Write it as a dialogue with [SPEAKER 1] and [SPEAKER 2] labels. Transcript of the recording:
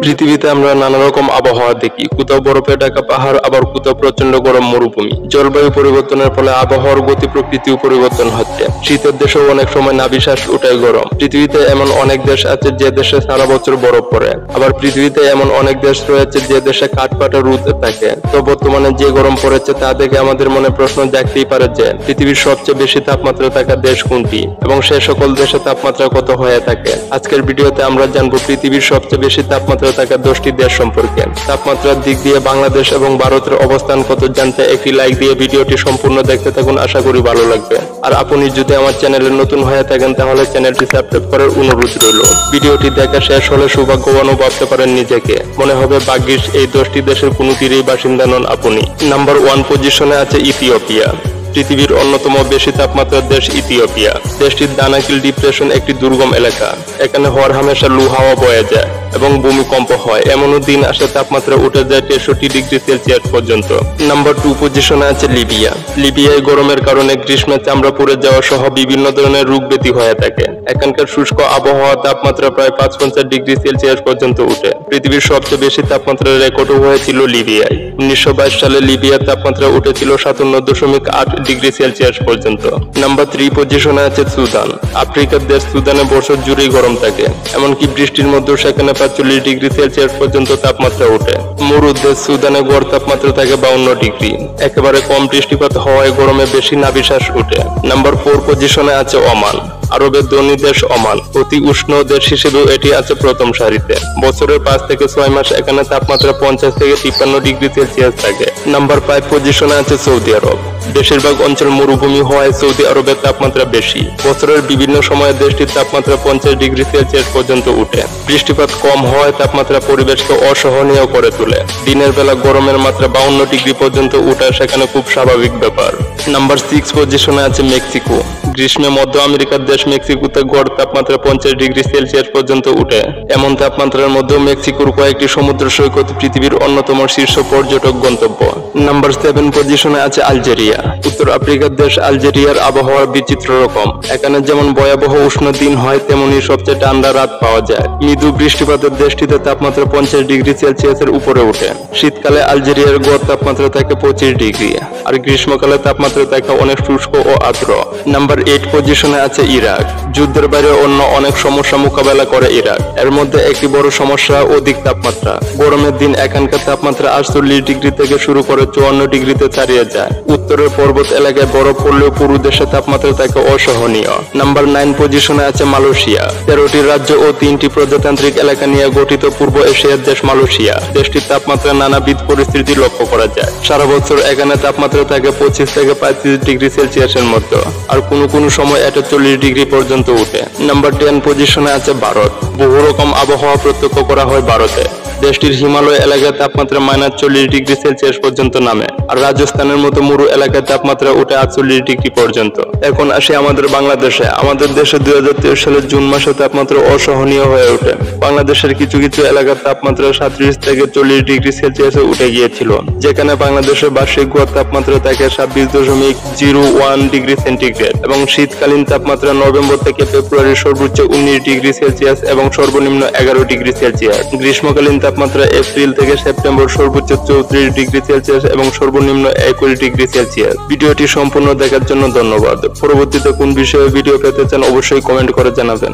[SPEAKER 1] পৃথিবীতে আমরা নানা রকম আবহাওয়া দেখি, কোথাও বরফে ঢাকা পাহাড়, আবার কোথাও প্রচন্ড গরম মরুভূমি। জলবায়ু পরিবর্তনের ফলে আবহাওয়ার গতি প্রকৃতিও পরিবর্তন হচ্ছে। শীতের দেশেও অনেক সময় নাভিশ্বাস উঠে গরম। পৃথিবীতে এমন অনেক দেশ আছে যে দেশে সারা বছর বরফ পড়ে, আবার পৃথিবীতে এমন অনেক দেশ রয়েছে যে দেশে কাঠফাটা রোদ থাকে। তো বর্তমানে যে গরম পড়েছে তা দেখে আমাদের মনে প্রশ্ন জাগতেই পারে যে পৃথিবীর সবচেয়ে বেশি তাপমাত্রা থাকা দেশ কোনটি এবং সে সকল দেশে তাপমাত্রা কত হয়ে থাকে। আজকের ভিডিওতে আমরা জানবো পৃথিবীর সবচেয়ে বেশি তাপমাত্রা থাকা 10টি দেশ সম্পর্কে। তাপমাত্রার দিক দিয়ে বাংলাদেশ এবং ভারতের অবস্থান কত জানতে একটি লাইক দিয়ে ভিডিওটি সম্পূর্ণ দেখতে থাকুন, আশা করি ভালো লাগবে। আর আপনি যদি আমার চ্যানেলে নতুন হয়ে থাকেন তাহলে চ্যানেলটি সাবস্ক্রাইব করার অনুরোধ রইল। ভিডিওটি দেখা শেষ হলে সৌভাগ্যবানও ভাবতে পারেন নিজেকে, মনে হবে ভাগ্যিস এই 10টি দেশের কোনোটিরই বাসিন্দা নন আপনি। নাম্বার 1 পজিশনে আছে ইথিওপিয়া। পৃথিবীর অন্যতম বেশি তাপমাত্রার দেশ ইথিওপিয়া। দেশটির দানাকিল ডিপ্রেশন একটি দুর্গম এলাকা। এখানে হর হামেশা লু হাওয়া বয়ে যায় এবং ভূমিকম্প হয়। এমনও দিন আসে তাপমাত্রা উঠে যায় 63 ডিগ্রি সেলসিয়াস পর্যন্ত। নাম্বার 2 পজিশনে আছে লিবিয়া। লিবিয়ায় গরমের কারণে গ্রীষ্মে চামড়া পুড়ে যাওয়া সহ বিভিন্ন ধরনের রোগ ব্যাধি হয়ে থাকে। এখানকার শুষ্ক আবহাওয়া তাপমাত্রা প্রায় 55 ডিগ্রি সেলসিয়াস পর্যন্ত উঠে। পৃথিবীর সবচেয়ে বেশি তাপমাত্রার রেকর্ডও হয়েছিল লিবিয়ায়। 1922 সালে লিবিয়ার তাপমাত্রা উঠেছিল 57.8 ডিগ্রি সেলসিয়াস পর্যন্ত। নাম্বার 3 পজিশনে আছে সুদান। আফ্রিকার দেশ সুদানে বছর জুড়েই গরম থাকে, এমনকি বৃষ্টির মধ্যেও সেখানে 45 ডিগ্রি সেলসিয়াস পর্যন্ত তাপমাত্রা ওঠে। মরু দেশ সুদানে গড় তাপমাত্রা থাকে 52 ডিগ্রি। একেবারে কম বৃষ্টিপাত হওয়ায় গরমে বেশি নাভিশ্বাস ওঠে। নাম্বার 4 পজিশনে আছে ওমান। আরবের ধনী দেশ ওমান। অতি উষ্ণ দেশ হিসেবেও এটি আছে প্রথম সারিতে। বছরের 5 থেকে 6 মাস এখানে তাপমাত্রা 50 থেকে 53 ডিগ্রি সেলসিয়াস থাকে। নাম্বার 5 পজিশনে আছে সৌদি আরব। বেশিরভাগ অঞ্চল মরুভূমি হওয়ায় সৌদি আরবের তাপমাত্রা বেশি। বছরের বিভিন্ন সময়ে দেশটির তাপমাত্রা 50 ডিগ্রি সেলসিয়াস পর্যন্ত উঠে। বৃষ্টিপাত কম হওয়ায় তাপমাত্রা পরিবেশকে অসহনীয় করে তোলে। দিনের বেলা গরমের মাত্রা 52 ডিগ্রি পর্যন্ত উঠা সেখানে খুব স্বাভাবিক ব্যাপার। নাম্বার 6 পজিশনে আছে মেক্সিকো। গ্রীষ্মে মধ্য আমেরিকার দেশ মেক্সিকোতে গড় তাপমাত্রা 50 ডিগ্রি সেলসিয়াস পর্যন্ত উঠে। এমন তাপমাত্রার মধ্যেও মেক্সিকোর কয়েকটি সমুদ্র সৈকত পৃথিবীর অন্যতম শীর্ষ পর্যটক গন্তব্য। নাম্বার 7 পজিশনে আছে আলজেরিয়া। উত্তর আফ্রিকার দেশ আলজেরিয়ার আবহাওয়া বিচিত্র রকম। এখানে যেমন ভয়াবহ উষ্ণ দিন হয়, তেমনি সবচেয়ে ঠান্ডা রাত পাওয়া যায়। মৃদু বৃষ্টিপাতের দেশটিতে তাপমাত্রা 50 ডিগ্রি সেলসিয়াসের উপরে ওঠে। শীতকালে আলজেরিয়ার গড় তাপমাত্রা থাকে 25 ডিগ্রি, আর গ্রীষ্মকালে তাপমাত্রা থাকে অনেক শুষ্ক ও আর্দ্র। নাম্বার 8 পজিশনে আছে ইরাক। যুদ্ধের বাইরে অন্য অনেক সমস্যা মোকাবেলা করে ইরাক। এর মধ্যে একটি বড় সমস্যা অধিক তাপমাত্রা। গরমের দিন এখানকার তাপমাত্রা 48 ডিগ্রি থেকে শুরু করে 54 ডিগ্রিতে ছাড়িয়ে যায়। উত্তরের পর্বত এলাকায় বরফ পড়লেও পুরো দেশে তাপমাত্রা থাকে অসহনীয়। নাম্বার 9 পজিশনে আছে মালয়েশিয়া। 13টি রাজ্য ও 3টি প্রজাতান্ত্রিক এলাকা নিয়ে গঠিত পূর্ব এশিয়ার দেশ মালয়েশিয়া। দেশটির তাপমাত্রা নানাবিধ পরিস্থিতি লক্ষ্য করা যায়। সারা বছর এখানে তাপমাত্রা থাকে 25 থেকে 35 ডিগ্রি সেলসিয়াসের মধ্যে, আর কোনো সময় এটা 40 ডিগ্রি পর্যন্ত উঠে। নাম্বার 10 পজিশনে আছে ভারত। বহু রকম আবহাওয়া প্রত্যক্ষ করা হয় ভারতে। দেশটির হিমালয় এলাকায় তাপমাত্রা -40 ডিগ্রি সেলসিয়াস পর্যন্ত নামে, আর রাজস্থানের মতো মরু এলাকায় তাপমাত্রা উঠে 48 ডিগ্রি পর্যন্ত। এখন আসে আমাদের বাংলাদেশে। আমাদের দেশে 2023 সালের জুন মাসে তাপমাত্রা অসহনীয় হয়ে ওঠে। বাংলাদেশের কিছু কিছু এলাকার তাপমাত্রা 37 থেকে 40 ডিগ্রি সেলসিয়াসে উঠে গিয়েছিল, যেখানে বাংলাদেশের বার্ষিক গড় তাপমাত্রা থাকে 26.01 ডিগ্রি সেন্টিগ্রেড এবং শীতকালীন তাপমাত্রা নভেম্বর থেকে ফেব্রুয়ারির সর্বোচ্চ 19 ডিগ্রি সেলসিয়াস এবং সর্বনিম্ন 11 ডিগ্রি সেলসিয়াস। গ্রীষ্মকালীন তাপমাত্রা এপ্রিল থেকে সেপ্টেম্বর সর্বোচ্চ 34 ডিগ্রি সেলসিয়াস এবং সর্বনিম্ন 21 ডিগ্রি সেলসিয়াস। ভিডিওটি সম্পূর্ণ দেখার জন্য ধন্যবাদ। পরবর্তীতে কোন বিষয়ে ভিডিও পেতে চান অবশ্যই কমেন্ট করে জানাবেন।